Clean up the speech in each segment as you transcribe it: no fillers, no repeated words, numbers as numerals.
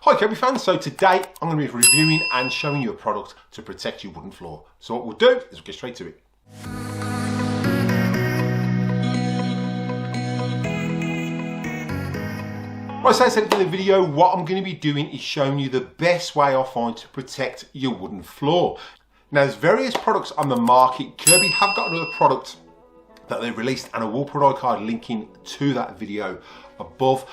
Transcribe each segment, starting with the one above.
Hi Kirby fans, so today I'm going to be reviewing and showing you a product to protect your wooden floor. So what we'll do is we'll get straight to it. Right, so as I said in the video, what I'm going to be doing is showing you the best way I find to protect your wooden floor. Now there's various products on the market. Kirby have got another product that they've released and I will put a card linking to that video above.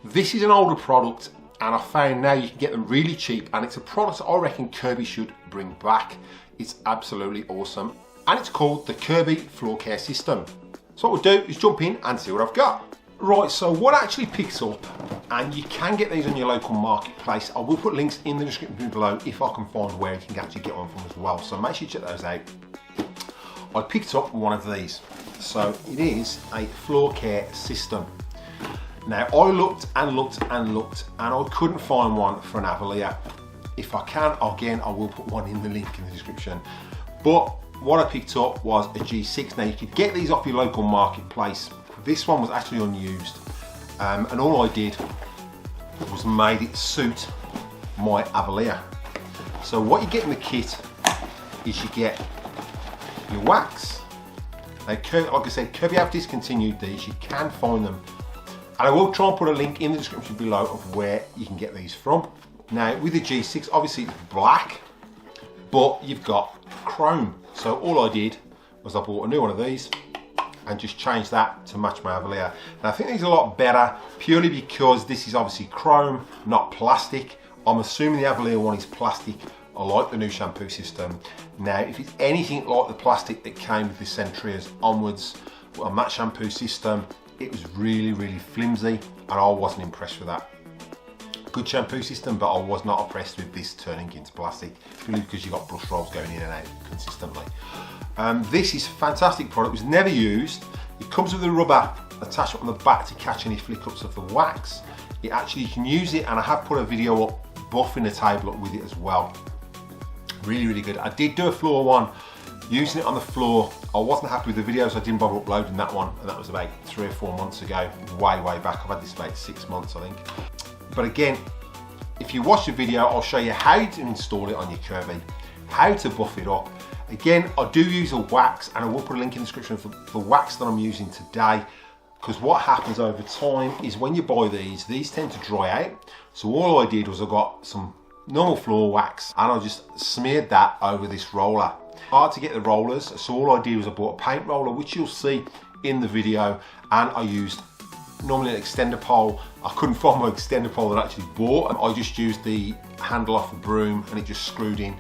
This is an older product and I found now you can get them really cheap, and it's a product I reckon Kirby should bring back. It's absolutely awesome, and it's called the Kirby Floor Care System. So what we'll do is jump in and see what I've got. Right, so what actually picks up, and you can get these on your local marketplace. I will put links in the description below if I can find where you can actually get one from as well. So make sure you check those out. I picked up one of these. So it is a floor care system. Now I looked and looked and looked and I couldn't find one for an Avalir. If I can, again, I will put one in the link in the description. But what I picked up was a G6. Now you could get these off your local marketplace. This one was actually unused. And all I did was made it suit my Avalir. So what you get in the kit is you get your wax. Now, like I said, Kirby have discontinued these. You can find them. And I will try and put a link in the description below of where you can get these from. Now with the G6, obviously it's black, but you've got chrome. So all I did was I bought a new one of these and just changed that to match my Avalir. And I think these are a lot better purely because this is obviously chrome, not plastic. I'm assuming the Avalir one is plastic. I like the new shampoo system. Now, if it's anything like the plastic that came with the Sentrias onwards, a matte shampoo system, it was really, really flimsy and I wasn't impressed with that. Good shampoo system, but I was not impressed with this turning into plastic, purely because you've got brush rolls going in and out consistently. This is a fantastic product. It was never used. It comes with a rubber attachment on the back to catch any flick-ups of the wax. It actually, you can use it, and I have put a video up buffing the table up with it as well. Really, really good. I did do a floor one, using it on the floor. I wasn't happy with the video, so I didn't bother uploading that one, and that was about 3 or 4 months ago, way back. I've had this about 6 months, I think. But again, if you watch the video, I'll show you how to install it on your Kirby, how to buff it up. Again, I do use a wax, and I will put a link in the description for the wax that I'm using today, because what happens over time is when you buy these tend to dry out. So all I did was I got some normal floor wax and I just smeared that over this roller. Hard to get the rollers, so all I did was I bought a paint roller, which you'll see in the video, and I used normally an extender pole. I couldn't find my extender pole that I actually bought, and I just used the handle off the broom and it just screwed in.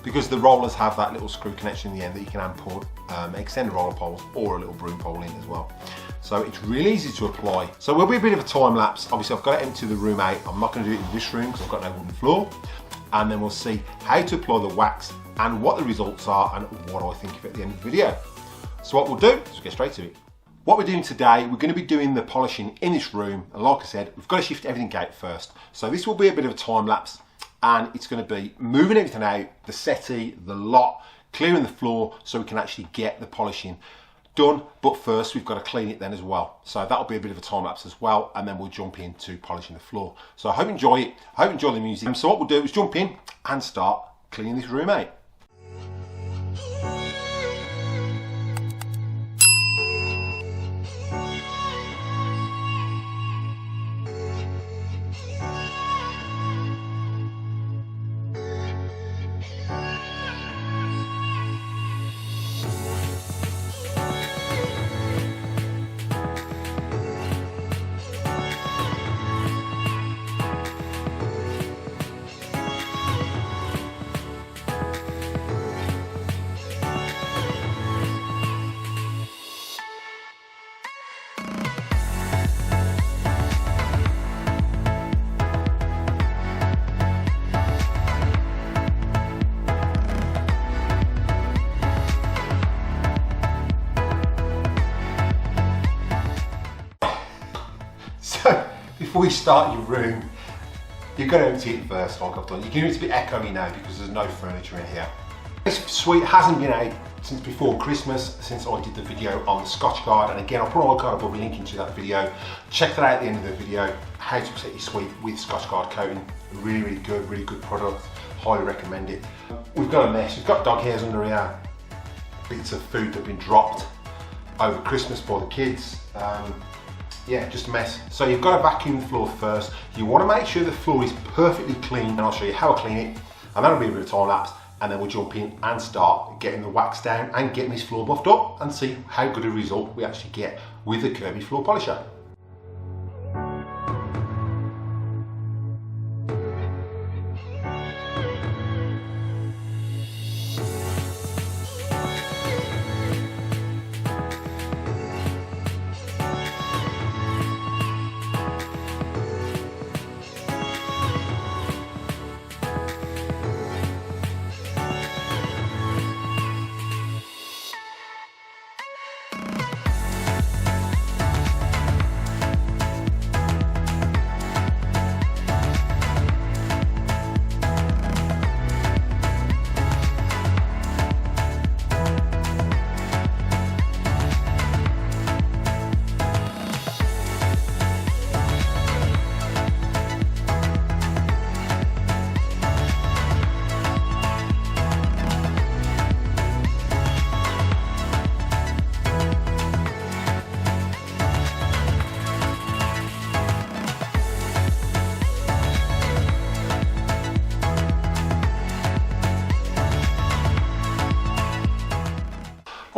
Because the rollers have that little screw connection in the end that you can put extended roller poles or a little broom pole in as well. So it's really easy to apply. So it will be a bit of a time lapse. Obviously I've got to empty the room out. I'm not going to do it in this room because I've got no wooden floor. And then we'll see how to apply the wax and what the results are and what I think of it at the end of the video. So what we'll do is we'll get straight to it. What we're doing today, we're going to be doing the polishing in this room. And like I said, we've got to shift everything out first. So this will be a bit of a time lapse, and it's going to be moving everything out, the settee, the lot, clearing the floor so we can actually get the polishing done. But first we've got to clean it then as well. So that'll be a bit of a time lapse as well, and then we'll jump into polishing the floor. So I hope you enjoy it. I hope you enjoy the music. So what we'll do is jump in and start cleaning this room out. Before you start your room, you've got to empty it first like I've done. You can hear it's a bit echoey now because there's no furniture in here. This suite hasn't been out since before Christmas, since I did the video on the Scotch Guard, and again I'll put all card above linking to that video. Check that out at the end of the video, how to protect your suite with Scotch Guard coating. Really good product, highly recommend it. We've got a mess, we've got dog hairs under here, bits of food that have been dropped over Christmas by the kids. Yeah, just a mess. So you've got to vacuum the floor first. You want to make sure the floor is perfectly clean, and I'll show you how I clean it, and that'll be a bit of time lapse. And then we'll jump in and start getting the wax down and getting this floor buffed up and see how good a result we actually get with the Kirby floor polisher.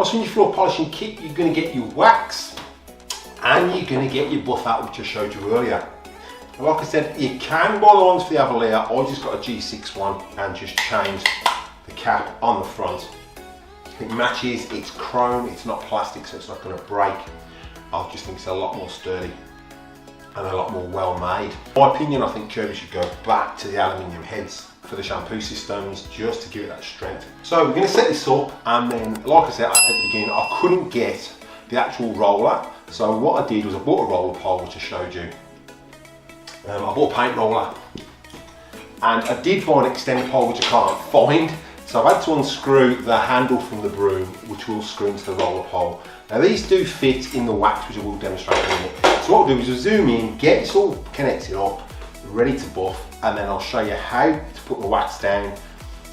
So in your floor polishing kit, you're going to get your wax and you're going to get your buff out, which I showed you earlier. And like I said, you can buy the ones for the Avalir. I just got a G6 one and just changed the cap on the front. It matches, it's chrome, it's not plastic, so it's not going to break. I just think it's a lot more sturdy and a lot more well made. In my opinion, I think Kirby should go back to the aluminium heads for the shampoo systems, just to give it that strength. So we're going to set this up, and then like I said at the beginning, I couldn't get the actual roller, so what I did was I bought a roller pole, which I showed you. I bought a paint roller, and I did find an extended pole which I can't find, so I've had to unscrew the handle from the broom, which will screw into the roller pole. Now these do fit in the wax, which I will demonstrate in a minute. So what we'll do is we'll zoom in, get this all connected up, ready to buff, and then I'll show you how to put the wax down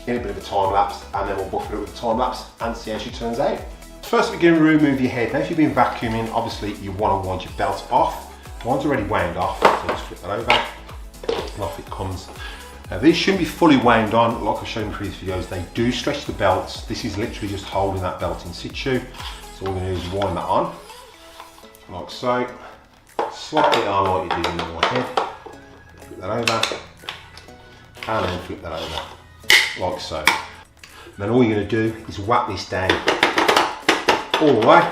in a bit of a time lapse, and then we'll buff it up with a time lapse and see how she turns out. First we're going to remove your head. Now if you've been vacuuming, obviously you want to wind your belt off. Mine's already wound off, so just flip that over and off it comes. Now these shouldn't be fully wound on, like I've shown in previous videos. They do stretch the belts. This is literally just holding that belt in situ. So all we're going to do is wind that on, like so. Slap it on like you do in your head. Flip that over, and then flip that over, like so. And then all you're going to do is whack this down all the way,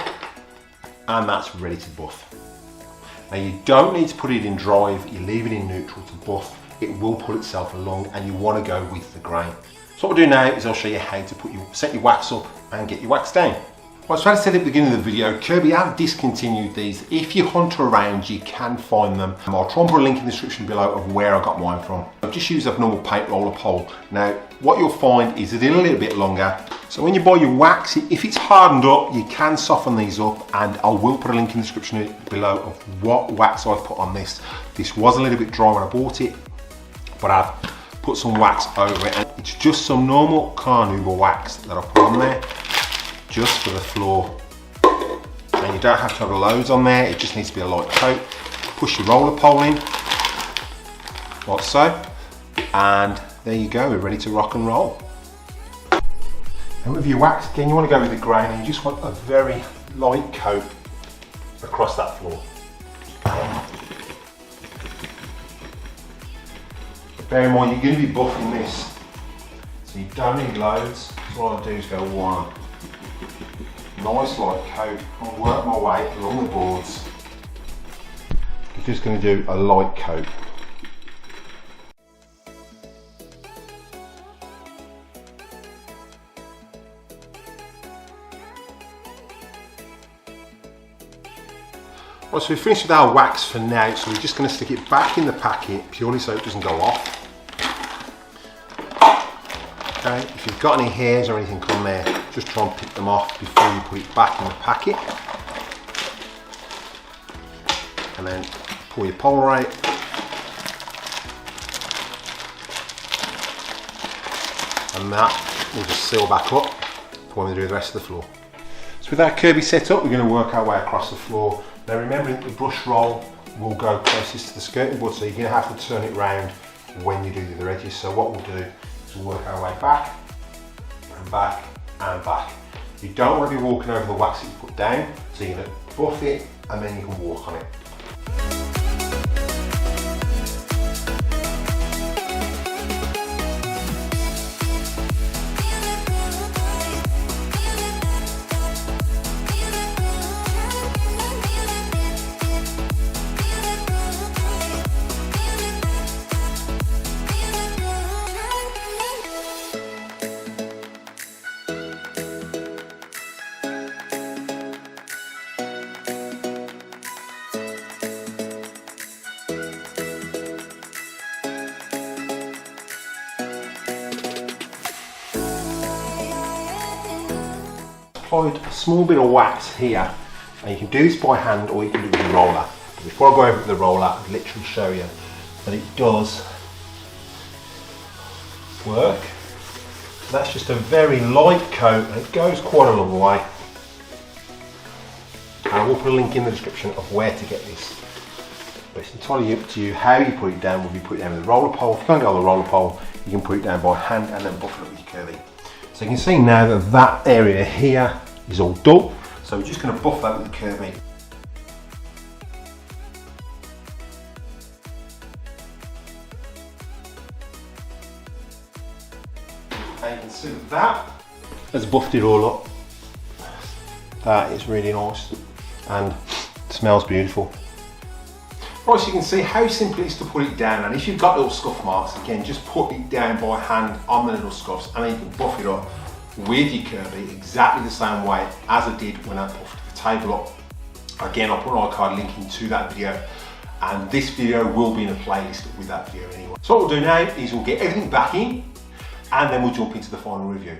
and that's ready to buff. Now you don't need to put it in drive, you leave it in neutral to buff. It will pull itself along, and you want to go with the grain. So what we'll do now is I'll show you how to set your wax up and get your wax down. Well, as I said at the beginning of the video, Kirby have discontinued these. If you hunt around, you can find them. I'll try and put a link in the description below of where I got mine from. I've just used a normal paint roller pole. Now, what you'll find is they're a little bit longer. So when you buy your wax, if it's hardened up, you can soften these up, and I will put a link in the description below of what wax I've put on this. This was a little bit dry when I bought it, but I've put some wax over it, and it's just some normal carnauba wax that I put on there, just for the floor. And you don't have to have loads on there, it just needs to be a light coat. Push your roller pole in, like so, and there you go, we're ready to rock and roll. And with your wax, again, you want to go with the grain, and you just want a very light coat across that floor. Bear in mind, you're going to be buffing this, so you don't need loads. So what I'll do is go one nice light coat and work my way along the boards. I'm just going to do a light coat. Right, so we've finished with our wax for now, so we're just going to stick it back in the packet purely so it doesn't go off. Okay, if you've got any hairs or anything on there, just try and pick them off before you put it back in the packet. And then pull your pole right. And that will just seal back up for when we do the rest of the floor. So with our Kirby set up, we're going to work our way across the floor. Now remembering the brush roll will go closest to the skirting board, so you're going to have to turn it round when you do the other edges. So what we'll do is we'll work our way back and back and back. You don't want to be walking over the wax that you put down, so you're going to buff it and then you can walk on it. Applied a small bit of wax here, and you can do this by hand or you can do it with a roller. But before I go over with the roller, I'll literally show you that it does work. That's just a very light coat and it goes quite a long way. And I will put a link in the description of where to get this. But it's entirely up to you how you put it down, whether you put it down with a roller pole. If you can't get on the roller pole, you can put it down by hand and then buff it up with your Kirby. So you can see now that that area here is all dull. So we're just going to buff that with the Kirby. And you can see that has buffed it all up. That is really nice and smells beautiful. Right, so you can see how simple it is to put it down, and if you've got little scuff marks, again, just put it down by hand on the little scuffs and then you can buff it up with your Kirby exactly the same way as I did when I buffed the table up. Again, I'll put an iCard linking to that video, and this video will be in a playlist with that video anyway. So what we'll do now is we'll get everything back in and then we'll jump into the final review.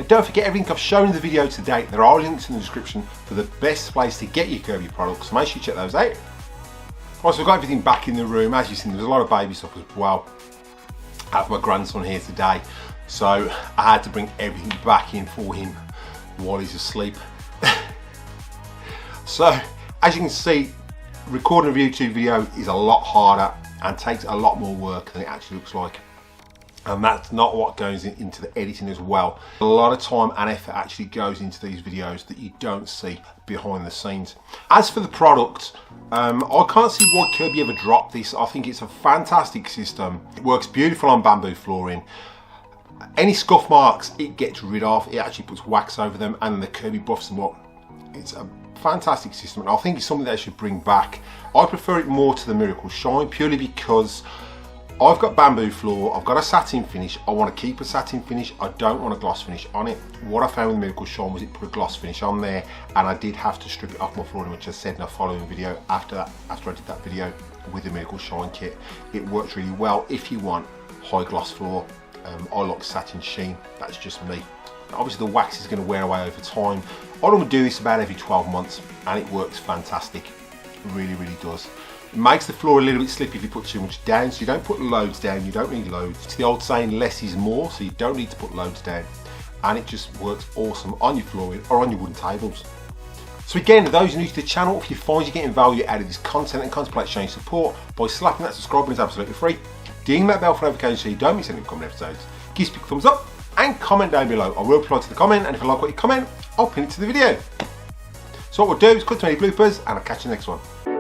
Don't forget everything I've shown in the video to date. There are links in the description for the best place to get your Kirby products, so make sure you check those out. Also, I've got everything back in the room. As you've seen, there's a lot of baby stuff as well. I have my grandson here today, so I had to bring everything back in for him while he's asleep. So, as you can see, recording a YouTube video is a lot harder and takes a lot more work than it actually looks like. And that's not what goes into the editing as well. A lot of time and effort actually goes into these videos that you don't see behind the scenes. As for the product, I can't see why Kirby ever dropped this. I think it's a fantastic system. It works beautiful on bamboo flooring. Any scuff marks it gets rid of. It actually puts wax over them and the Kirby buffs them up. It's a fantastic system and I think it's something they should bring back. I prefer it more to the Miracle Shine purely because I've got bamboo floor, I've got a satin finish, I want to keep a satin finish, I don't want a gloss finish on it. What I found with Miracle Shine was it put a gloss finish on there and I did have to strip it off my flooring, which I said in a following video after I did that video with the Miracle Shine kit. It works really well if you want high gloss floor. I like satin sheen, that's just me. Obviously the wax is going to wear away over time. I normally do this about every 12 months and it works fantastic. really, really does. It makes the floor a little bit slippy if you put too much down, so you don't put loads down, you don't need loads. It's the old saying, less is more, so you don't need to put loads down. And it just works awesome on your flooring or on your wooden tables. So again, those new to the channel, if you find you're getting value out of this content and contemplate showing support by slapping that subscribe button, is absolutely free. Ding that bell for notifications so you don't miss any upcoming episodes. Give us a big thumbs up and comment down below. I will reply to the comment, and if I like what you comment, I'll pin it to the video. So what we'll do is cut to any bloopers, and I'll catch you in the next one.